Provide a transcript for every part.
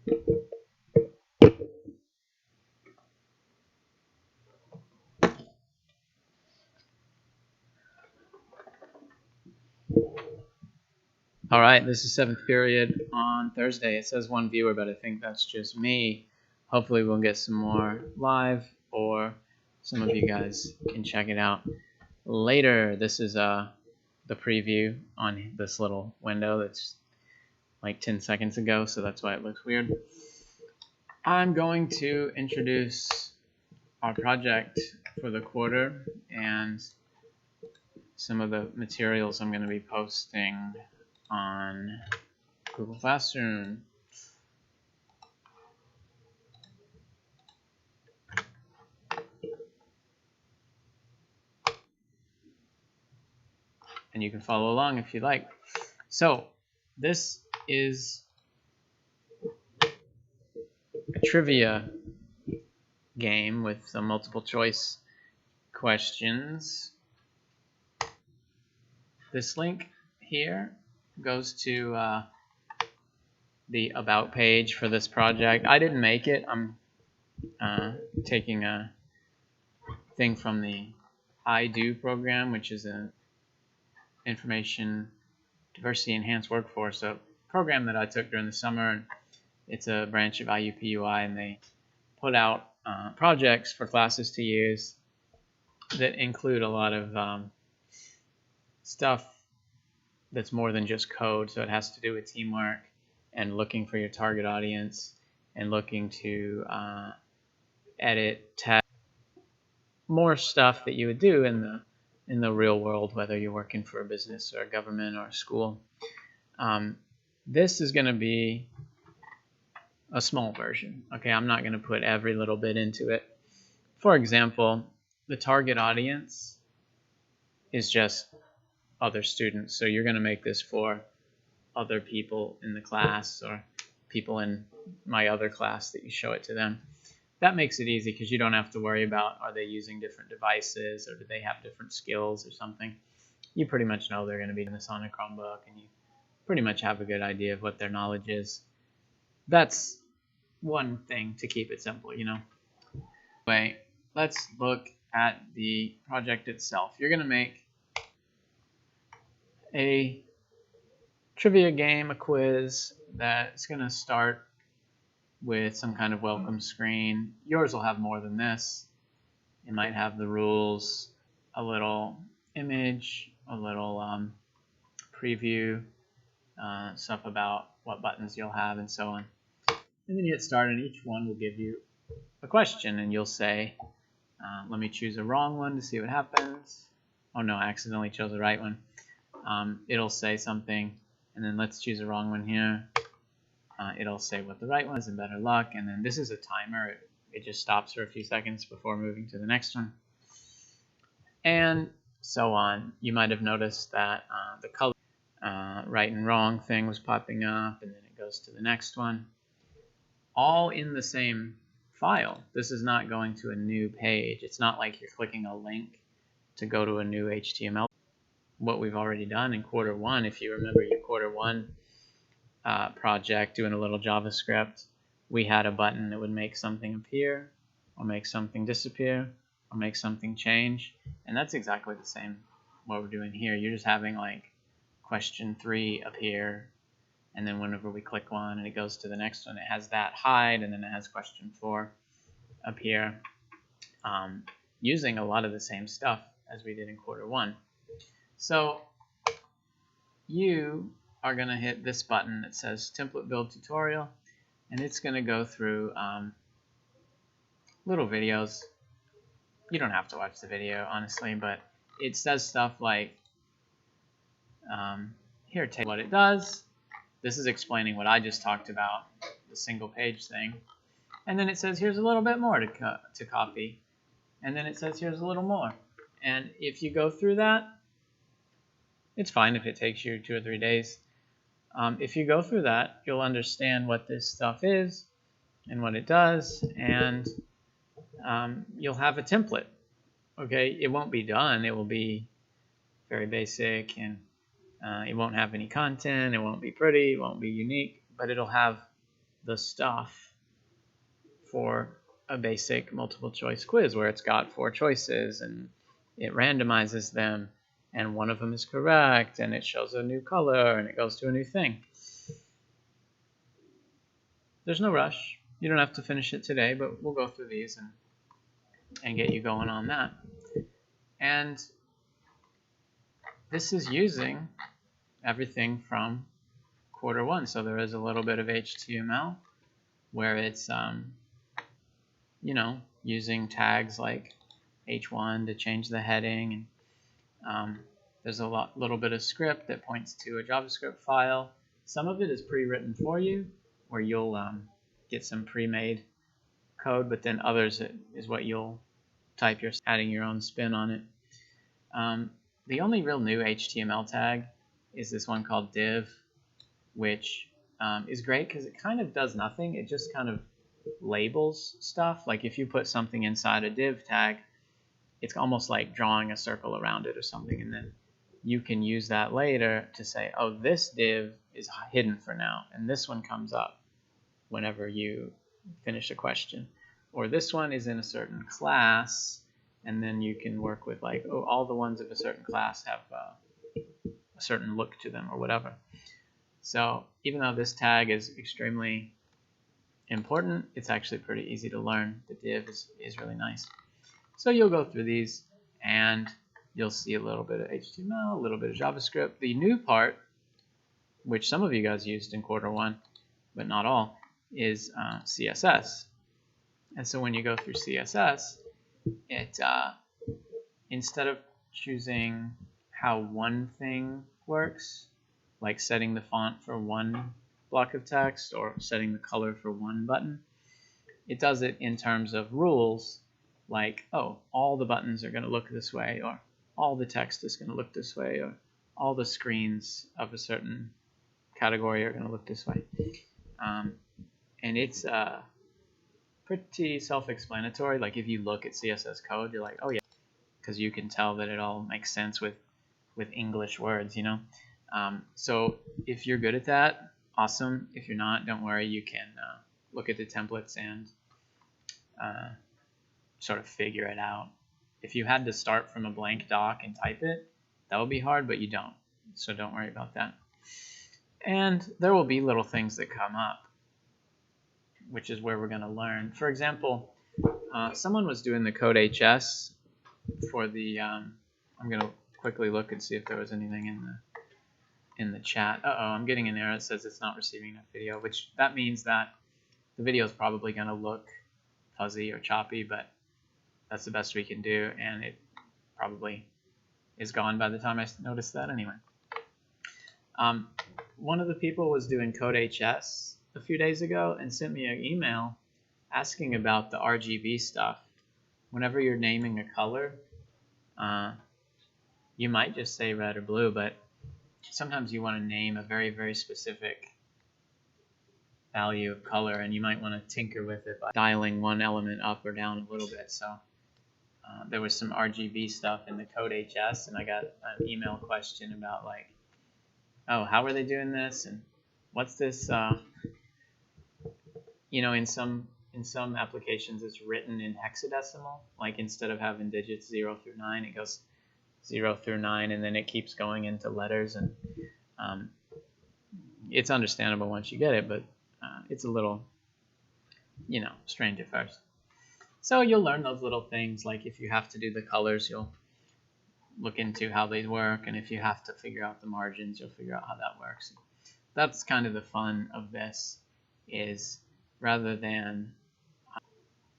All right, this is 7th period on Thursday. It says 1 viewer, but I think that's just me. Hopefully we'll get some more live, or some of you guys can check it out later. This is the preview on this little window that's like 10 seconds ago, so that's why it looks weird. I'm going to introduce our project for the quarter and some of the materials I'm going to be posting on Google Classroom. And you can follow along if you like. So this is a trivia game with some multiple choice questions. This link here goes to the about page for this project. I didn't make it. I'm taking a thing from the I-DO program, which is an Information Diversity Enhanced Workforce, a program that I took during the summer. And it's a branch of IUPUI, and they put out projects for classes to use that include a lot of stuff that's more than just code. So it has to do with teamwork and looking for your target audience and looking to edit, test, more stuff that you would do in the real world, whether you're working for a business or a government or a school. This is going to be a small version. Okay, I'm not going to put every little bit into it. For example, the target audience is just other students. So you're going to make this for other people in the class or people in my other class that you show it to them. That makes it easy because you don't have to worry about, are they using different devices or do they have different skills or something. You pretty much know they're going to be doing this on a Chromebook, and you pretty much have a good idea of what their knowledge is. That's one thing to keep it simple, you know. Anyway, let's look at the project itself. You're going to make a trivia game, a quiz that's going to start with some kind of welcome screen. Yours will have more than this. It might have the rules, a little image, a little preview, stuff about what buttons you'll have, and so on. And then you hit start, and each one will give you a question, and you'll say, let me choose a wrong one to see what happens. Oh no, I accidentally chose the right one. It'll say something, and then let's choose a wrong one here. It'll say what the right one is and better luck, and then this is a timer. It just stops for a few seconds before moving to the next one, and so on. You might have noticed that the color right and wrong thing was popping up, and then it goes to the next one, all in the same file. This is not going to a new page. It's not like you're clicking a link to go to a new HTML. What we've already done in quarter one, if you remember your quarter one project doing a little JavaScript, we had a button that would make something appear or make something disappear or make something change, and that's exactly the same what we're doing here. You're just having like question 3 appear, and then whenever we click one and it goes to the next one, it has that hide, and then it has question 4 appear, using a lot of the same stuff as we did in quarter one. So you are going to hit this button that says template build tutorial, and it's going to go through little videos. You don't have to watch the video, honestly, but it says stuff like, here, take what it does. This is explaining what I just talked about, the single page thing. And then it says, here's a little bit more to copy. And then it says, here's a little more. And if you go through that, it's fine if it takes you 2 or 3 days. If you go through that, you'll understand what this stuff is and what it does, and you'll have a template. Okay, it won't be done. It will be very basic, and it won't have any content. It won't be pretty. It won't be unique, but it'll have the stuff for a basic multiple choice quiz where it's got 4 choices and it randomizes them and one of them is correct and it shows a new color and it goes to a new thing. There's no rush. You don't have to finish it today, but we'll go through these and get you going on that. And this is using everything from quarter 1. So there is a little bit of HTML where it's, you know, using tags like H1 to change the heading. And there's a little bit of script that points to a JavaScript file. Some of it is pre-written for you, where you'll get some pre-made code, but then others is what you'll type, adding your own spin on it. The only real new HTML tag is this one called div, which is great because it kind of does nothing. It just kind of labels stuff. Like if you put something inside a div tag, it's almost like drawing a circle around it or something, and then you can use that later to say, oh, this div is hidden for now, and this one comes up whenever you finish a question. Or this one is in a certain class, and then you can work with like, oh, all the ones of a certain class have a certain look to them or whatever. So even though this tag is extremely important, it's actually pretty easy to learn. The div is really nice. So you'll go through these and you'll see a little bit of HTML, a little bit of JavaScript. The new part, which some of you guys used in quarter 1, but not all, is CSS. And so when you go through CSS, it instead of choosing how one thing works, like setting the font for one block of text or setting the color for one button, it does it in terms of rules, like, oh, all the buttons are going to look this way, or all the text is going to look this way, or all the screens of a certain category are going to look this way. And it's pretty self-explanatory. Like if you look at CSS code, you're like, oh yeah, because you can tell that it all makes sense with English words, you know. So if you're good at that, awesome. If you're not, don't worry. You can look at the templates and sort of figure it out. If you had to start from a blank doc and type it, that would be hard, but you don't. So don't worry about that. And there will be little things that come up, which is where we're going to learn. For example, someone was doing the code HS for the, I'm going to quickly look and see if there was anything in the chat. I'm getting an error that says it's not receiving enough video, which that means that the video is probably going to look fuzzy or choppy, but that's the best we can do, and it probably is gone by the time I noticed that anyway. One of the people was doing code HS a few days ago and sent me an email asking about the RGB stuff. Whenever you're naming a color, you might just say red or blue, but sometimes you want to name a very, very specific value of color, and you might want to tinker with it by dialing one element up or down a little bit. So there was some RGB stuff in the code HS, and I got an email question about like, oh, how are they doing this, and what's this? You know, in some applications it's written in hexadecimal. Like instead of having digits 0 through 9, it goes 0 through 9, and then it keeps going into letters, and it's understandable once you get it, but it's a little, you know, strange at first. So you'll learn those little things, like if you have to do the colors, you'll look into how they work, and if you have to figure out the margins, you'll figure out how that works. That's kind of the fun of this, is rather than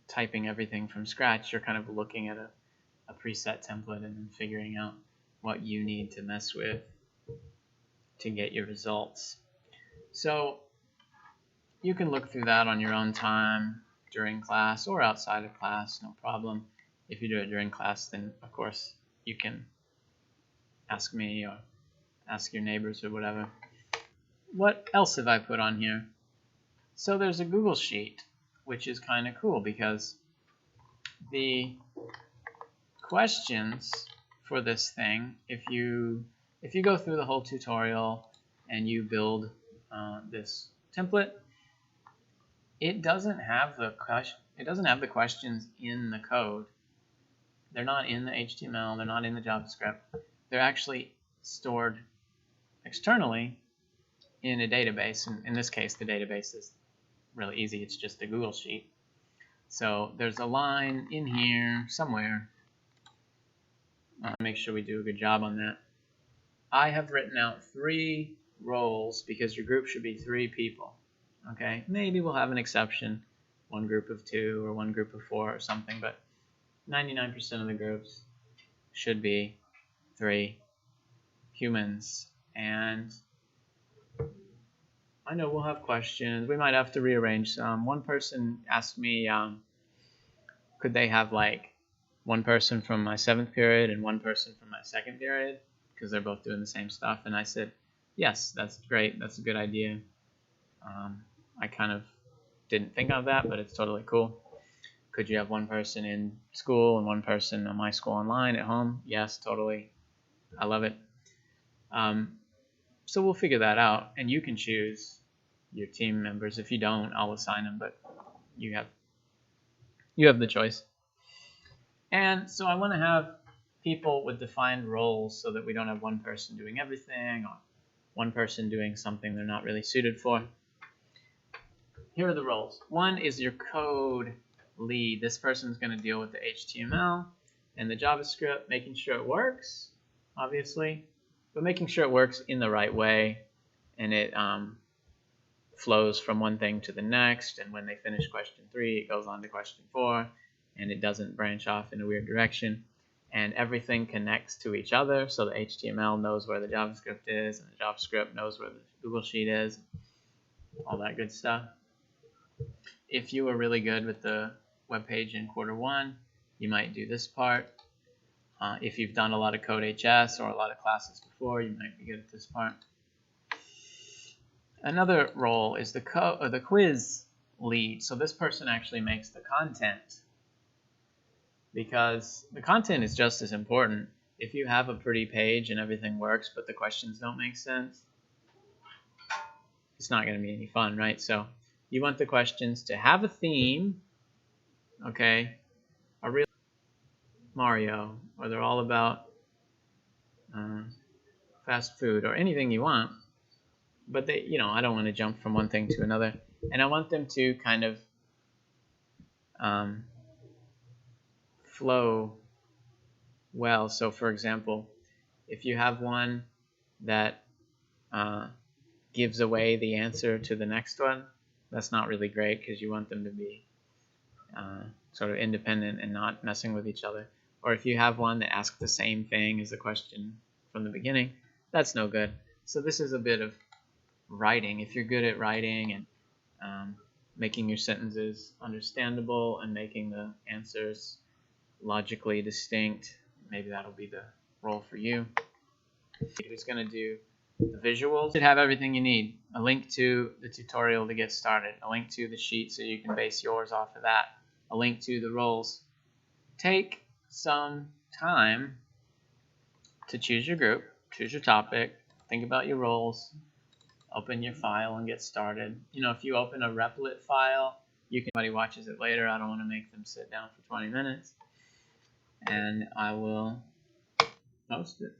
typing everything from scratch, you're kind of looking at a preset template and then figuring out what you need to mess with to get your results. So you can look through that on your own time during class or outside of class, no problem. If you do it during class, then of course you can ask me or ask your neighbors or whatever. What else have I put on here? So there's a Google Sheet, which is kind of cool because the questions for this thing, if you go through the whole tutorial and you build this template, It doesn't have the questions in the code. They're not in the HTML. They're not in the JavaScript. They're actually stored externally in a database. And in this case, the database is really easy. It's just a Google Sheet. So there's a line in here somewhere. I'll make sure we do a good job on that. I have written out 3 roles because your group should be 3 people. Okay, maybe we'll have an exception, 1 group of 2 or 1 group of 4 or something, but 99% of the groups should be 3 humans. And I know we'll have questions. We might have to rearrange some. One person asked me, could they have like 1 person from my 7th period and 1 person from my 2nd period, because they're both doing the same stuff. And I said, yes, that's great. That's a good idea. I kind of didn't think of that, but it's totally cool. Could you have 1 person in school and 1 person on my school online at home? Yes, totally. I love it. So we'll figure that out, and you can choose your team members. If you don't, I'll assign them, but you have the choice. And so I want to have people with defined roles so that we don't have 1 person doing everything or 1 person doing something they're not really suited for. Here are the roles. 1 is your code lead. This person's going to deal with the HTML and the JavaScript, making sure it works, obviously, but making sure it works in the right way, and it flows from one thing to the next, and when they finish question 3, it goes on to question 4, and it doesn't branch off in a weird direction, and everything connects to each other, so the HTML knows where the JavaScript is, and the JavaScript knows where the Google Sheet is, all that good stuff. If you were really good with the web page in quarter 1, you might do this part. If you've done a lot of Code.HS or a lot of classes before, you might be good at this part. Another role is the quiz lead. So this person actually makes the content, because the content is just as important. If you have a pretty page and everything works, but the questions don't make sense, it's not going to be any fun, right? So you want the questions to have a theme, okay, a real Mario, or they're all about fast food or anything you want, but they, I don't want to jump from one thing to another, and I want them to kind of flow well. So for example, if you have one that gives away the answer to the next one, that's not really great, because you want them to be sort of independent and not messing with each other. Or if you have one that asks the same thing as the question from the beginning, that's no good. So this is a bit of writing. If you're good at writing and making your sentences understandable and making the answers logically distinct, maybe that'll be the role for you. Who's going to do the visuals? You should have everything you need. A link to the tutorial to get started, a link to the sheet so you can base yours off of that, a link to the roles. Take some time to choose your group, choose your topic, think about your roles, open your file and get started. If you open a Replit file, somebody watches it later. I don't want to make them sit down for 20 minutes. And I will post it.